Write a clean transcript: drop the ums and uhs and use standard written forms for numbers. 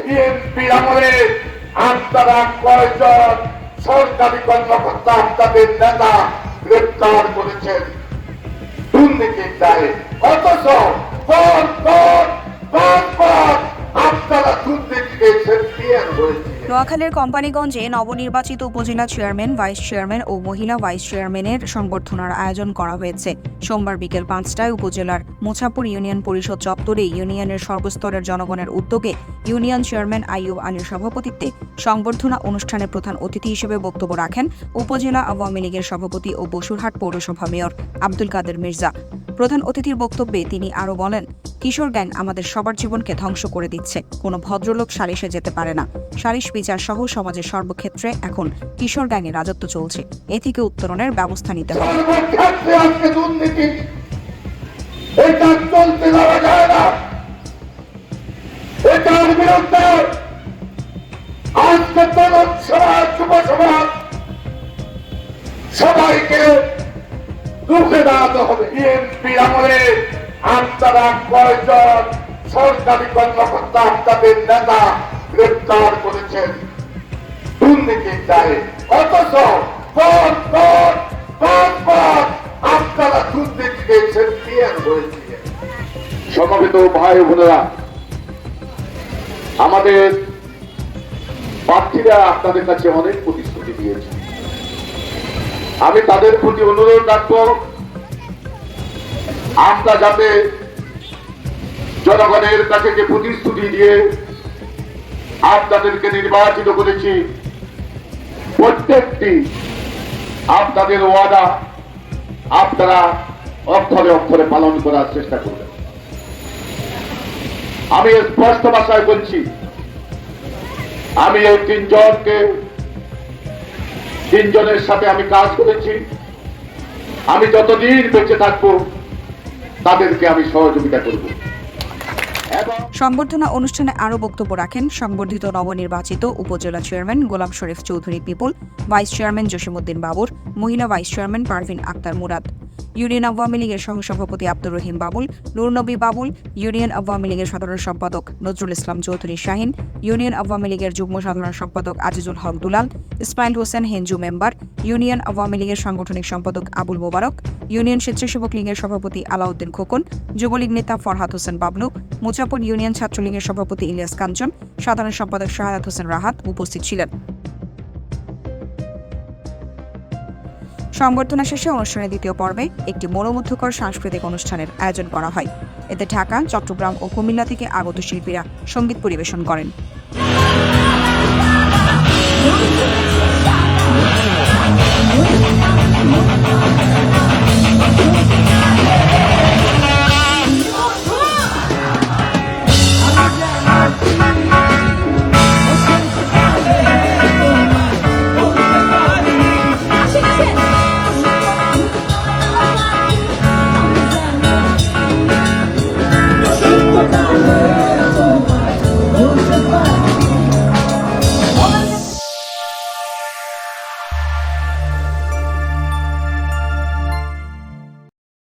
BNP আমলে আপনারা কয়জন সরকারি কর্মকর্তা আপনাদের নেতা গ্রেপ্তার করেছেন দুর্নীতির দায়ে, অথচ আপনারা দুর্নীতিকে চ্যাম্পিয়ন হয়েছে। নোয়াখালীর কোম্পানিগঞ্জে নবনির্বাচিত উপজেলা চেয়ারম্যান, ভাইস চেয়ারম্যান ও মহিলা ভাইস চেয়ারম্যানের সংবর্ধনার আয়োজন করা হয়েছে। সোমবার বিকেল 5টায় উপজেলার মুছাপুর ইউনিয়ন পরিষদ চত্বরে ইউনিয়নের সর্বস্তরের জনগণের উদ্যোগে ইউনিয়ন চেয়ারম্যান আইয়ুব আলীর সভাপতিত্বে সংবর্ধনা অনুষ্ঠানে প্রধান অতিথি হিসেবে বক্তব্য রাখেন উপজেলা আওয়ামী লীগের সভাপতি ও বসুরহাট পৌরসভা মেয়র আব্দুল কাদের মির্জা। প্রধান অতিথির বক্তব্যে তিনি আরও বলেন, কিশোর গ্যাং আমাদের সবার জীবনকে ধ্বংস করে দিচ্ছে। কোনো ভদ্রলোক সালিশে যেতে পারে না। সালিশ বিচার সহ সমাজের সর্বক্ষেত্রে এখন কিশোর গ্যাংয়ের রাজত্ব চলছে। এ থেকে উত্তরণের ব্যবস্থা নিতে হবে। সবাইকে রুখে দাঁড়াতে হবে। বিএনপি আমলে আপনারা কয়জন সরকারি কর্মকর্তা আপনাদের নেতা গ্রেপ্তার করেছেন দুর্নীতির দায়ে, অথচ আপনারা দুর্নীতিকে চ্যাম্পিয়ন হয়েছিলেন। সমবেত ভাই বোনেরা, আমাদের প্রার্থীরা আপনাদের কাছে অনেক প্রতিশ্রুতি দিয়েছে। আমি তাদের প্রতি অনুরোধ রাখব, আমরা যাতে জনগণের কাছে যে প্রতিশ্রুতি দিয়ে আপনাদেরকে নির্বাচিত করেছি, প্রত্যেকটি আপনাদের ওয়াদা আপনারা অক্ষরে অক্ষরে পালন করার চেষ্টা করবেন। আমি স্পষ্ট ভাষায় বলছি, আমি এই তিনজনের সাথে আমি কাজ করেছি। আমি যতদিন বেঁচে থাকবো তাদেরকে আমি সহযোগিতা করব। সংবর্ধনা অনুষ্ঠানে আরও বক্তব্য রাখেন সংবর্ধিত নবনির্বাচিত উপজেলা chairman Golam Sharif Chowdhury Pipul, vice chairman Jasimuddin Babur, মহিলা vice chairman Parvin Akter Murad, union Awami লীগের সহসভাপতি আব্দুর রহিম বাবুল, নূরনবী বাবুল, ইউনিয়ন আওয়ামী লীগের সাধারণ সম্পাদক নজরুল ইসলাম চৌধুরী শাহিন, ইউনিয়ন আওয়ামী লীগের যুগ্ম সাধারণ সম্পাদক আজিজুল হক দুলাল, ইসমাইল হোসেন হেঞ্জু মেম্বার, ইউনিয়ন আওয়ামী লীগের সাংগঠনিক সম্পাদক আবুল মোবারক, ইউনিয়ন স্বেচ্ছাসেবক লীগের সভাপতি আলাউদ্দিন খোকন, যুবলীগ নেতা ফরহাদ হোসেন বাবলু, মুছাপুর ইউনিয়ন ছাত্রলীগের সভাপতি ইলিয়াস কাঞ্চন, সাধারণ সম্পাদক শাহাদাত হোসেন রাহাত উপস্থিত ছিলেন। সংবর্ধনা শেষে অনুষ্ঠানের দ্বিতীয় পর্বে একটি মনোমুগ্ধকর সাংস্কৃতিক অনুষ্ঠানের আয়োজন করা হয়। এতে ঢাকা, চট্টগ্রাম ও কুমিল্লা থেকে আগত শিল্পীরা সঙ্গীত পরিবেশন করেন।